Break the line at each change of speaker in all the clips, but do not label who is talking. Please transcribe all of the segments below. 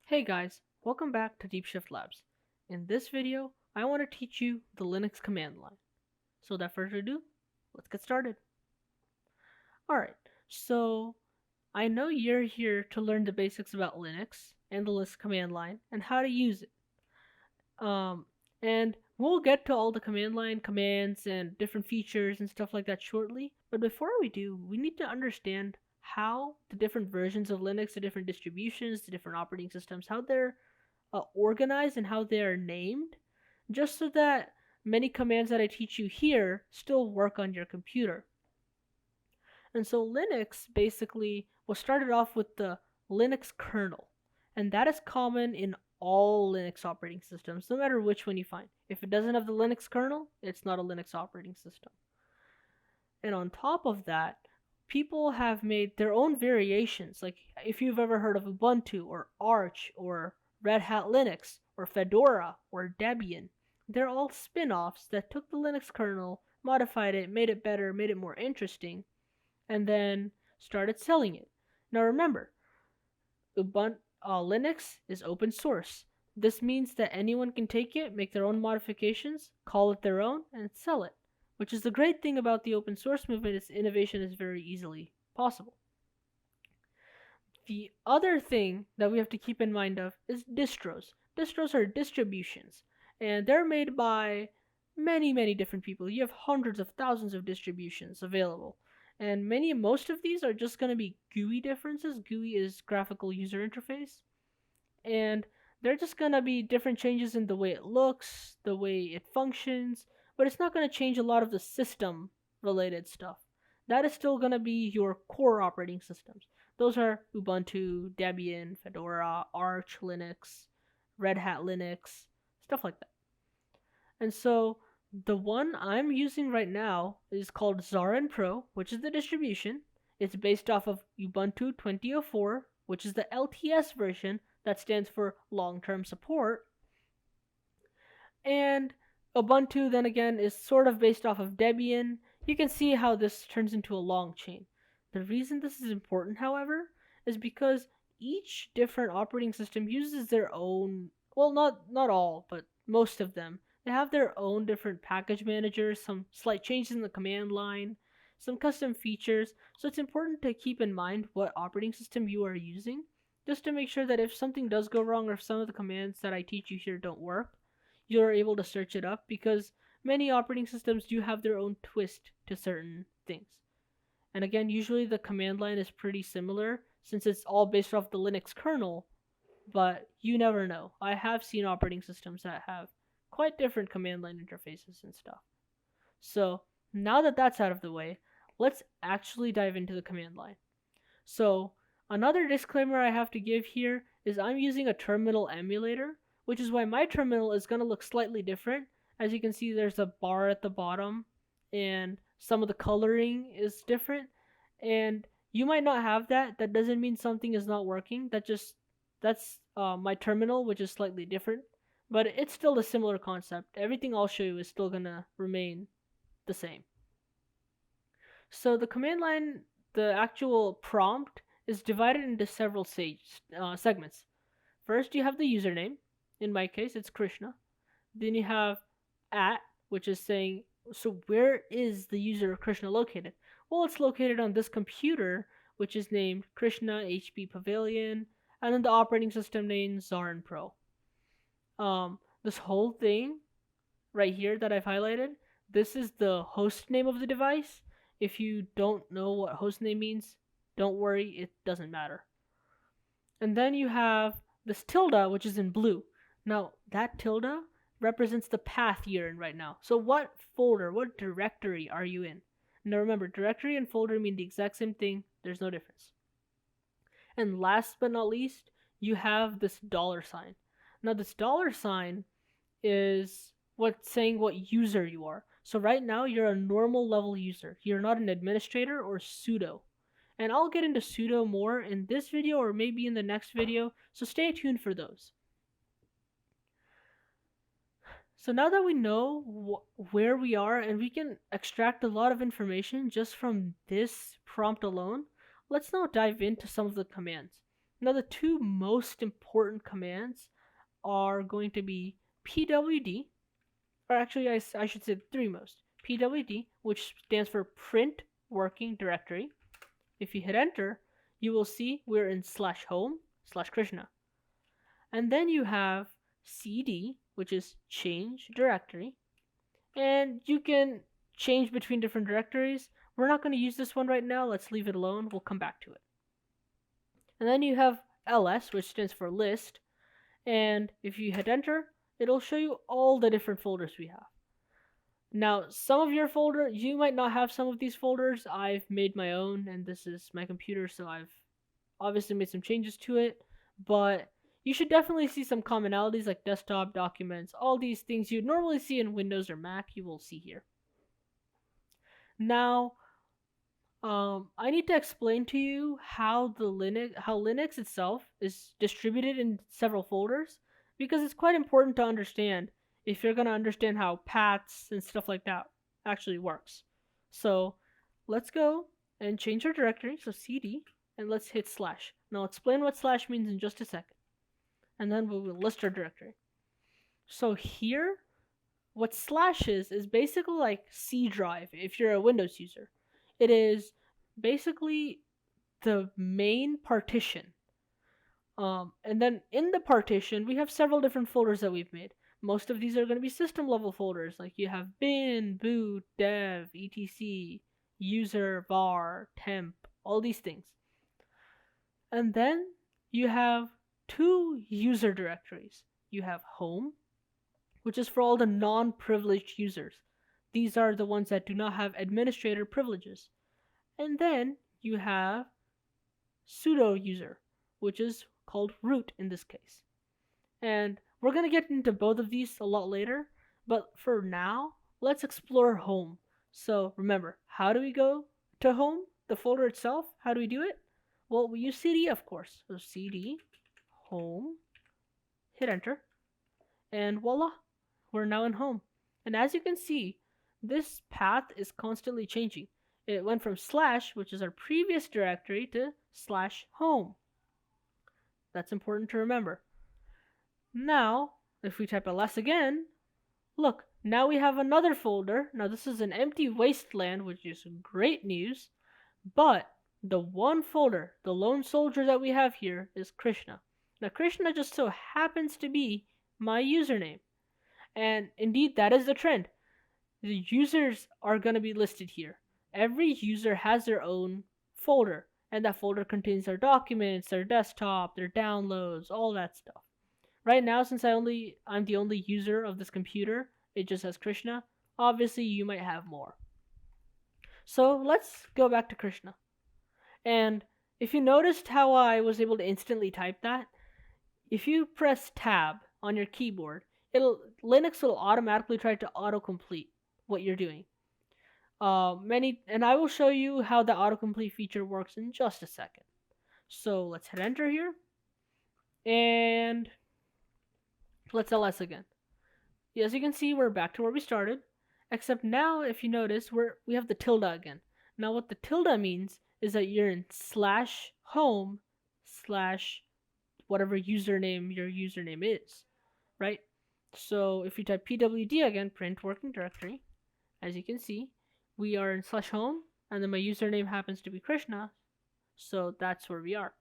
Hey guys, welcome back to Deep Shift Labs. In this video, I want to teach you the Linux command line. So without further ado, let's get started. Alright, so I know you're here to learn the basics about Linux and the Linux command line and how to use it. And we'll get to all the command line commands and different features and stuff like that shortly. But before we do, we need to understand how the different versions of Linux, the different distributions, the different operating systems, how they're organized and how they are named, just so that many commands that I teach you here still work on your computer. And so Linux basically was started off with the Linux kernel, and that is common in all Linux operating systems, no matter which one you find. If it doesn't have the Linux kernel, it's not a Linux operating system. And on top of that, people have made their own variations. Like if you've ever heard of Ubuntu or Arch or Red Hat Linux or Fedora or Debian, they're all spin-offs that took the Linux kernel, modified it, made it better, made it more interesting, and then started selling it. Now remember, Ubuntu Linux is open source. This means that anyone can take it, make their own modifications, call it their own, and sell it. Which is the great thing about the open source movement is innovation is very easily possible. The other thing that we have to keep in mind of is distros. Distros are distributions, and they're made by many different people. You have hundreds of thousands of distributions available. And most of these are just going to be GUI differences. GUI is graphical user interface. And they're just going to be different changes in the way it looks, the way it functions, but it's not going to change a lot of the system related stuff. That is still going to be your core operating systems. Those are Ubuntu, Debian, Fedora, Arch Linux, Red Hat Linux, stuff like that. And so the one I'm using right now is called Zarin Pro, which is the distribution. It's based off of Ubuntu 2004, which is the LTS version that stands for long-term support. And Ubuntu, then again, is sort of based off of Debian. You can see how this turns into a long chain. The reason this is important, however, is because each different operating system uses their own, well, not all, but most of them. They have their own different package managers, some slight changes in the command line, some custom features, so it's important to keep in mind what operating system you are using, just to make sure that if something does go wrong or if some of the commands that I teach you here don't work, you're able to search it up, because many operating systems do have their own twist to certain things. And again, usually the command line is pretty similar since it's all based off the Linux kernel, but you never know. I have seen operating systems that have quite different command line interfaces and stuff. So now that that's out of the way, let's actually dive into the command line. So another disclaimer I have to give here is I'm using a terminal emulator, which is why my terminal is going to look slightly different. As you can see, there's a bar at the bottom, and some of the coloring is different. And you might not have that. That doesn't mean something is not working. That's my terminal, which is slightly different. But it's still a similar concept. Everything I'll show you is still going to remain the same. So the command line, the actual prompt, is divided into several segments. First, you have the username. In my case, it's Krishna. Then you have @ which is saying, so where is the user Krishna located? Well, it's located on this computer, which is named Krishna HP Pavilion, and then the operating system name Zarin Pro. This whole thing right here that I've highlighted, this is the host name of the device. If you don't know what host name means, don't worry, it doesn't matter. And then you have this tilde, which is in blue. Now, that tilde represents the path you're in right now. So what folder, what directory are you in? Now remember, directory and folder mean the exact same thing. There's no difference. And last but not least, you have this $sign. Now this $sign is what's saying what user you are. So right now, you're a normal level user. You're not an administrator or sudo. And I'll get into sudo more in this video or maybe in the next video, so stay tuned for those. So now that we know where we are and we can extract a lot of information just from this prompt alone, let's now dive into some of the commands. Now the two most important commands are going to be pwd, or actually I should say the three most. Pwd, which stands for print working directory. If you hit enter, you will see we're in /home/Krishna. And then you have cd, which is change directory. And you can change between different directories. We're not going to use this one right now. Let's leave it alone. We'll come back to it. And then you have ls, which stands for list. And if you hit enter, it'll show you all the different folders we have. Now, some of your folder, you might not have some of these folders. I've made my own, and this is my computer, so I've obviously made some changes to it. But you should definitely see some commonalities like desktop, documents, all these things you'd normally see in Windows or Mac, you will see here. Now, I need to explain to you how Linux itself is distributed in several folders, because it's quite important to understand if you're going to understand how paths and stuff like that actually works. So let's go and change our directory, so cd, and let's hit /. Now I'll explain what / means in just a second, and then we will list our directory. So here, what / is basically like C drive if you're a Windows user. It is basically the main partition. And then in the partition, we have several different folders that we've made. Most of these are going to be system level folders, like you have bin, boot, dev, etc, user, var, temp, all these things. And then you have two user directories. You have home, which is for all the non-privileged users. These are the ones that do not have administrator privileges. And then you have Sudo User, which is called root in this case. And we're going to get into both of these a lot later, but for now, let's explore home. So remember, how do we go to home, the folder itself? How do we do it? Well, we use cd, of course. So cd home, hit enter, and voila, we're now in home. And as you can see, this path is constantly changing. It went from /, which is our previous directory, to /home. That's important to remember. Now, if we type ls again, look, now we have another folder. Now this is an empty wasteland, which is great news, but the one folder, the lone soldier that we have here, is Krishna. Now Krishna just so happens to be my username. And indeed, that is the trend. The users are going to be listed here. Every user has their own folder, and that folder contains their documents, their desktop, their downloads, all that stuff. Right now, since I'm the only user of this computer, it just has Krishna. Obviously, you might have more. So let's go back to Krishna. And if you noticed how I was able to instantly type that, if you press tab on your keyboard, Linux will automatically try to autocomplete what you're doing. And I will show you how the autocomplete feature works in just a second. So let's hit enter here, and let's ls again. As you can see, we're back to where we started, except now, if you notice, we have the tilde again. Now what the tilde means is that you're in /home/ whatever username your username is, right? So if you type pwd again, print working directory, as you can see, we are in /home, and then my username happens to be Krishna, so that's where we are.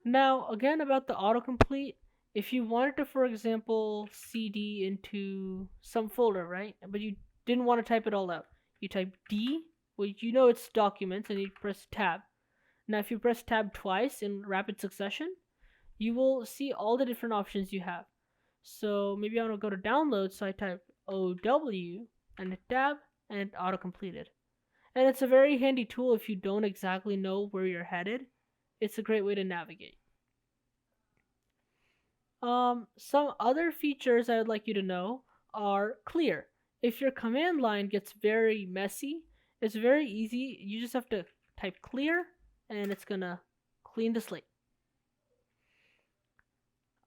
Now, again, about the autocomplete, if you wanted to, for example, cd into some folder, right, but you didn't want to type it all out, you type d, which you know it's documents, and you press tab. Now, if you press tab twice in rapid succession, you will see all the different options you have. So maybe I want to go to download, so I type OW and hit tab, and auto-completed. And it's a very handy tool if you don't exactly know where you're headed. It's a great way to navigate. Some other features I would like you to know are clear. If your command line gets very messy, it's very easy. You just have to type clear, and it's gonna clean the slate.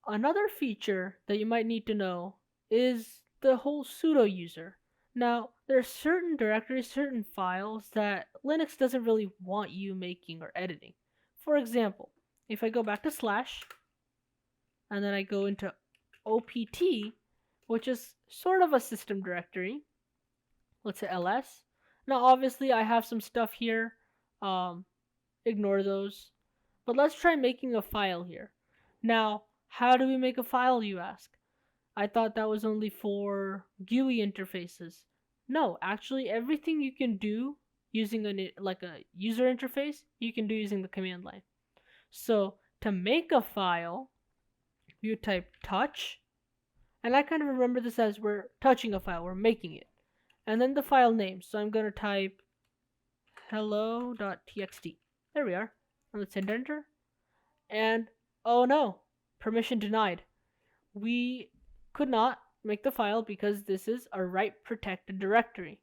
Another feature that you might need to know is the whole sudo user. Now, there are certain directories, certain files that Linux doesn't really want you making or editing. For example, if I go back to slash, and then I go into OPT, which is sort of a system directory, let's say ls. Now obviously I have some stuff here, ignore those. But let's try making a file here. Now, how do we make a file, you ask? I thought that was only for GUI interfaces. No, actually everything you can do using a user interface, you can do using the command line. So to make a file, you type touch, and I kind of remember this as we're touching a file, we're making it. And then the file name, so I'm going to type hello.txt. There we are. And let's hit enter. And oh no, permission denied. We could not make the file because this is a write protected directory.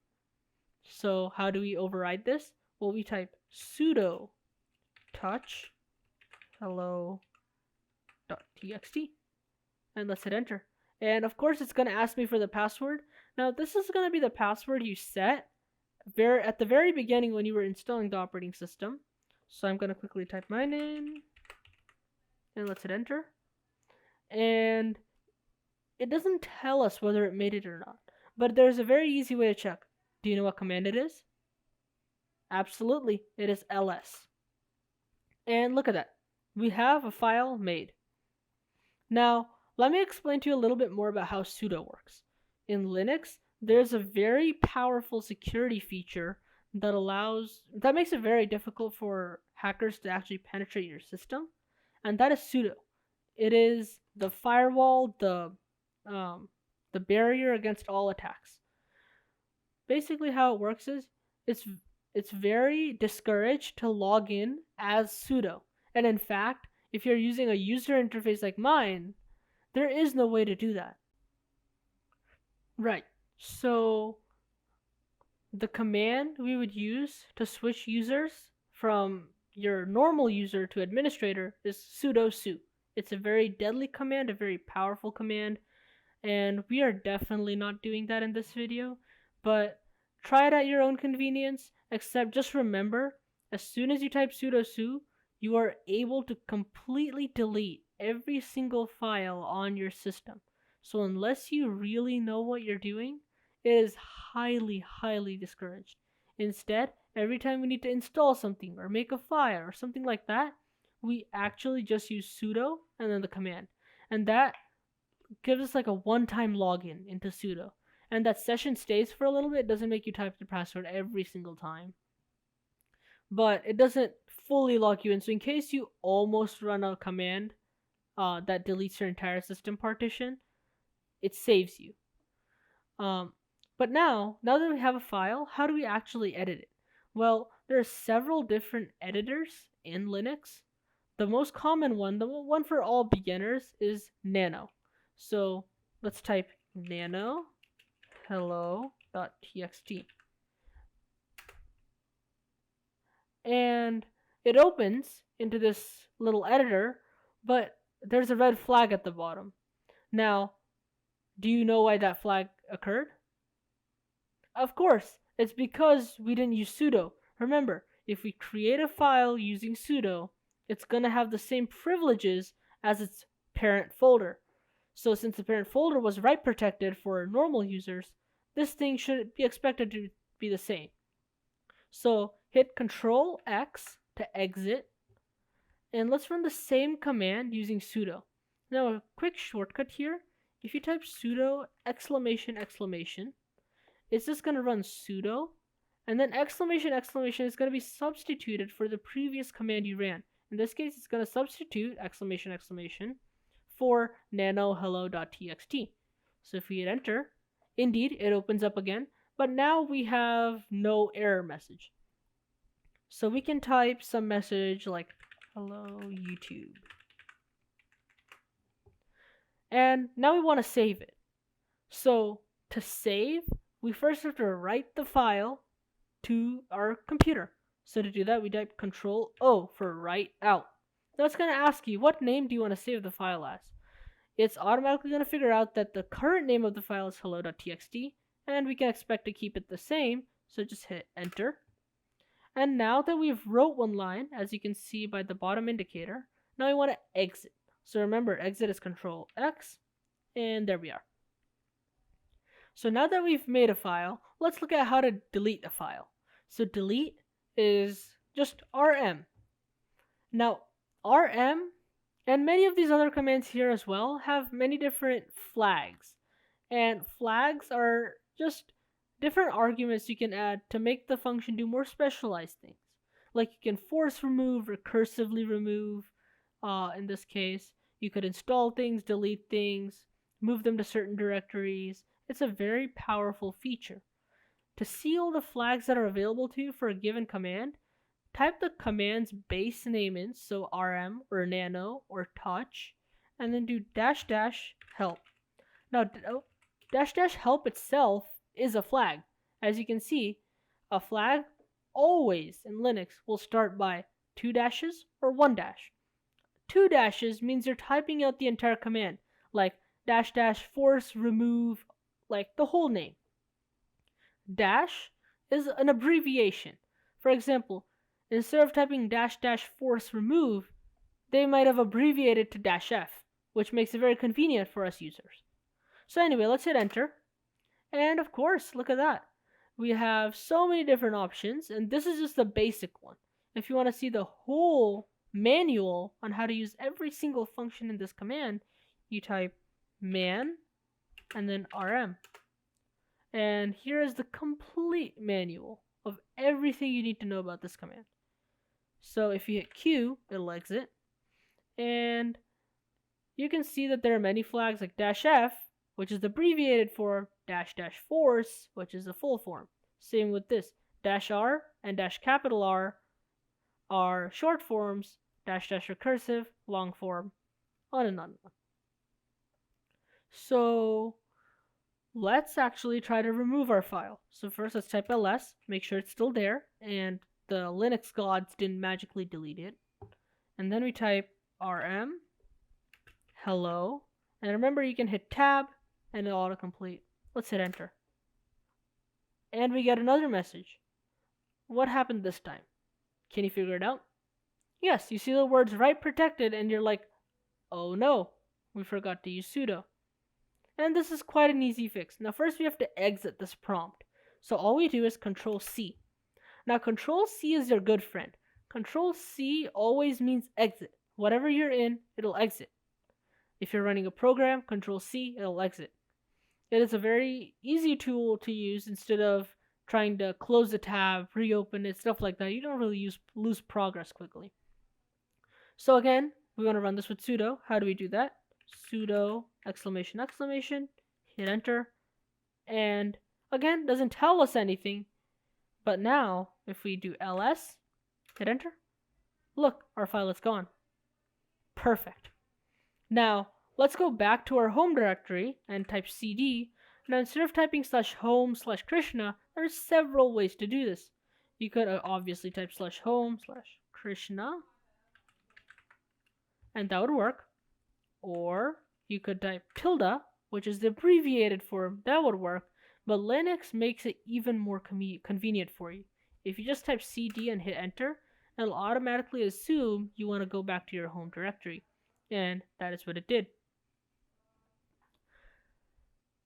So how do we override this? Well, we type sudo touch hello.txt and let's hit enter. And of course it's going to ask me for the password. Now this is going to be the password you set at the very beginning when you were installing the operating system. So I'm going to quickly type mine in and let's hit enter. And it doesn't tell us whether it made it or not, but there's a very easy way to check. Do you know what command it is? Absolutely, it is ls. And look at that, we have a file made. Now let me explain to you a little bit more about how sudo works. In Linux, there's a very powerful security feature that makes it very difficult for hackers to actually penetrate your system, and that is sudo. It is the firewall, the barrier against all attacks. Basically how it works is it's very discouraged to log in as sudo. And in fact, if you're using a user interface like mine, there is no way to do that. Right. So the command we would use to switch users from your normal user to administrator is sudo su. It's a very deadly command, a very powerful command, and we are definitely not doing that in this video, but try it at your own convenience, except just remember, as soon as you type sudo su, you are able to completely delete every single file on your system. So unless you really know what you're doing, it is highly, highly discouraged. Instead, every time we need to install something or make a file or something like that, we actually just use sudo and then the command. And that gives us like a one-time login into sudo. And that session stays for a little bit. It doesn't make you type the password every single time. But it doesn't fully log you in. So in case you almost run a command that deletes your entire system partition, it saves you. But now that we have a file, how do we actually edit it? Well, there are several different editors in Linux. The most common one, the one for all beginners, is nano. So let's type nano hello.txt. And it opens into this little editor, but there's a red flag at the bottom. Now, do you know why that flag occurred? Of course, it's because we didn't use sudo. Remember, if we create a file using sudo, it's going to have the same privileges as its parent folder. So since the parent folder was write protected for normal users, this thing should be expected to be the same. So hit Control X to exit, and let's run the same command using sudo. Now a quick shortcut here, if you type sudo exclamation, it's just going to run sudo, and then exclamation is going to be substituted for the previous command you ran. In this case, it's going to substitute exclamation for nano hello.txt. So if we hit enter, indeed it opens up again, but now we have no error message. So we can type some message like hello YouTube. And now we want to save it. So to save, we first have to write the file to our computer. So to do that, we type Control O for write out. Now it's going to ask you, what name do you want to save the file as? It's automatically going to figure out that the current name of the file is hello.txt, and we can expect to keep it the same, so just hit enter. And now that we've wrote one line, as you can see by the bottom indicator, Now we want to exit. So remember, exit is Control X, and there we are. So now that we've made a file, let's look at how to delete a file. So delete is just rm. Now rm and many of these other commands here as well have many different flags. And flags are just different arguments you can add to make the function do more specialized things. Like you can force remove, recursively remove. In this case, you could install things, delete things, move them to certain directories. It's a very powerful feature. To see all the flags that are available to you for a given command, type the command's base name in, so rm or nano or touch, and then do --help. Now, --help itself is a flag. As you can see, a flag always in Linux will start by 2 dashes or 1 dash. 2 dashes means you're typing out the entire command, like --force remove, like the whole name. Dash is an abbreviation. For example, instead of typing --force remove, they might have abbreviated to -f, which makes it very convenient for us users. So anyway, let's hit enter. And of course, look at that. We have so many different options, and this is just the basic one. If you want to see the whole manual on how to use every single function in this command, you type man and then rm. And here is the complete manual of everything you need to know about this command. So if you hit Q, it'll exit. And you can see that there are many flags like -f, which is the abbreviated form, --force, which is the full form. Same with this. -r and -R are short forms, --recursive, long form, on and on and on. So let's actually try to remove our file. So first let's type ls, make sure it's still there, and the Linux gods didn't magically delete it. And then we type rm, hello, and remember you can hit tab and it'll autocomplete. Let's hit enter. And we get another message. What happened this time? Can you figure it out? Yes, you see the words write protected and you're like, oh no, we forgot to use sudo. And this is quite an easy fix. Now first we have to exit this prompt. So all we do is Control C. Now Control C is your good friend. Control C always means exit. Whatever you're in, it'll exit. If you're running a program, Control C, it'll exit. It is a very easy tool to use instead of trying to close the tab, reopen it, stuff like that. You don't really lose progress quickly. So again, we want to run this with sudo. How do we do that? Sudo ! Hit enter. And again, doesn't tell us anything. But now, if we do ls, hit enter, look, our file is gone. Perfect. Now, let's go back to our home directory and type cd. Now, instead of typing /home/Krishna, there's several ways to do this. You could obviously type /home/Krishna, and that would work. Or you could type tilde, which is the abbreviated form, that would work. But Linux makes it even more convenient for you. If you just type cd and hit enter, it'll automatically assume you want to go back to your home directory. And that is what it did.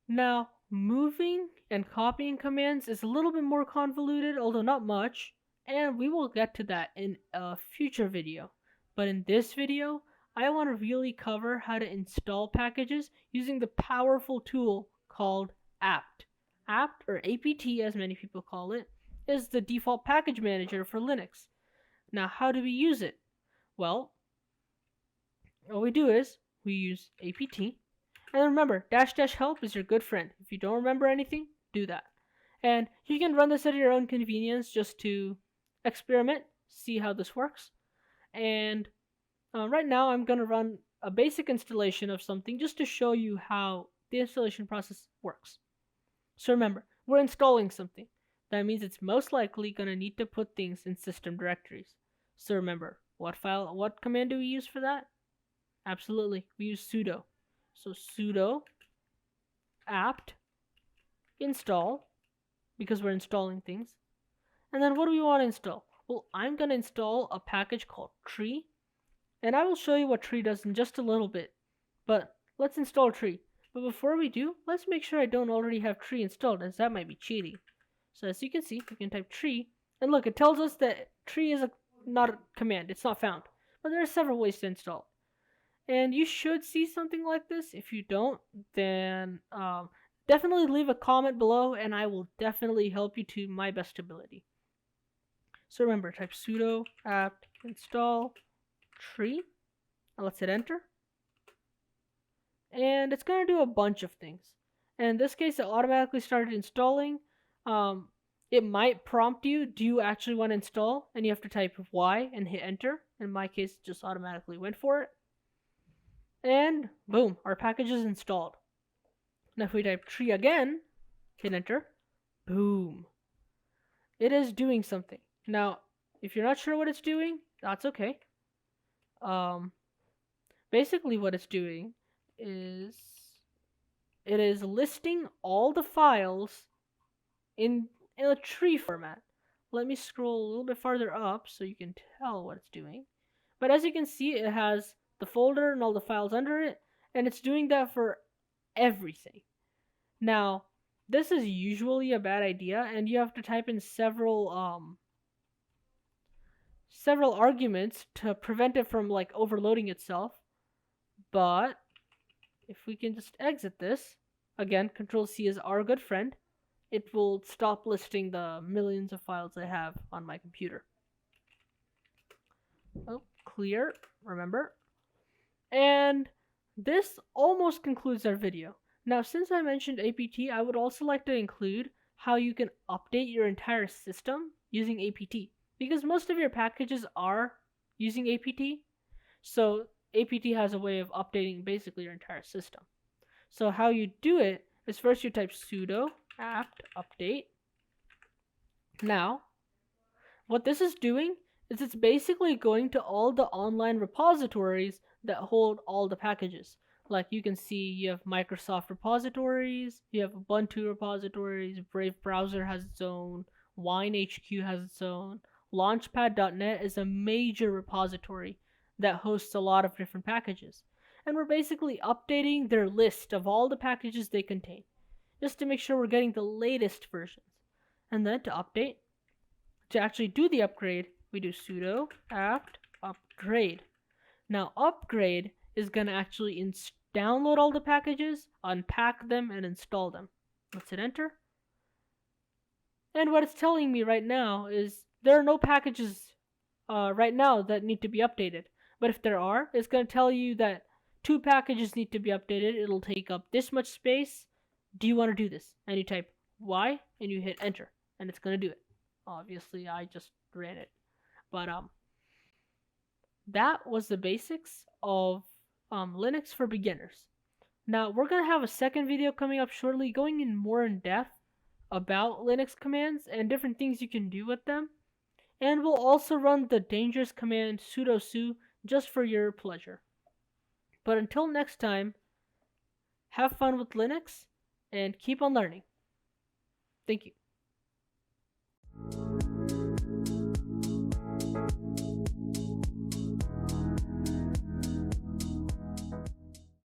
Now, moving and copying commands is a little bit more convoluted, although not much, and we will get to that in a future video. But in this video, I want to really cover how to install packages using the powerful tool called apt. Apt, or apt as many people call it, is the default package manager for Linux. Now, how do we use it? Well, all we do is we use apt, and remember, --help is your good friend. If you don't remember anything, do that. And you can run this at your own convenience just to experiment, see how this works. And right now I'm going to run a basic installation of something just to show you how the installation process works. So remember, we're installing something. That means it's most likely going to need to put things in system directories. So remember, what command do we use for that? Absolutely, we use sudo. So sudo apt install, because we're installing things. And then what do we want to install? Well, I'm going to install a package called tree. And I will show you what tree does in just a little bit. But let's install tree. But before we do, let's make sure I don't already have tree installed, as that might be cheating. So as you can see, we can type tree, and look, it tells us that tree is not a command, it's not found. But there are several ways to install. And you should see something like this. If you don't, then definitely leave a comment below, and I will definitely help you to my best ability. So remember, type sudo apt install tree, and let's hit enter. And it's going to do a bunch of things. And in this case, it automatically started installing. It might prompt you, do you actually want to install? And you have to type Y and hit enter. In my case, it just automatically went for it. And boom, our package is installed. Now if we type tree again, hit enter, boom. It is doing something. Now, if you're not sure what it's doing, that's okay. Basically what it's doing is it is listing all the files in a tree format. Let me scroll a little bit farther up so you can tell what it's doing. But as you can see, it has the folder and all the files under it, and it's doing that for everything. Now, this is usually a bad idea, and you have to type in several arguments to prevent it from like overloading itself. But if we can just exit this, again, Control C is our good friend, it will stop listing the millions of files I have on my computer. Oh, clear, remember. And this almost concludes our video. Now, since I mentioned APT, I would also like to include how you can update your entire system using APT, because most of your packages are using APT. So APT has a way of updating basically your entire system. So how you do it is first you type sudo apt update. Now, what this is doing is it's basically going to all the online repositories that hold all the packages. Like you can see, you have Microsoft repositories, you have Ubuntu repositories, Brave Browser has its own, WineHQ has its own, Launchpad.net is a major repository that hosts a lot of different packages. And we're basically updating their list of all the packages they contain, just to make sure we're getting the latest versions. And then to update, to actually do the upgrade, we do sudo apt upgrade. Now upgrade is going to actually download all the packages, unpack them, and install them. Let's hit enter. And what it's telling me right now is there are no packages right now that need to be updated. But if there are, it's going to tell you that 2 packages need to be updated. It'll take up this much space. Do you want to do this? And you type Y and you hit enter, and it's going to do it. Obviously, I just ran it. But that was the basics of Linux for beginners. Now, we're going to have a second video coming up shortly going in more in depth about Linux commands and different things you can do with them. And we'll also run the dangerous command sudo su just for your pleasure. But until next time, have fun with Linux and keep on learning. Thank you.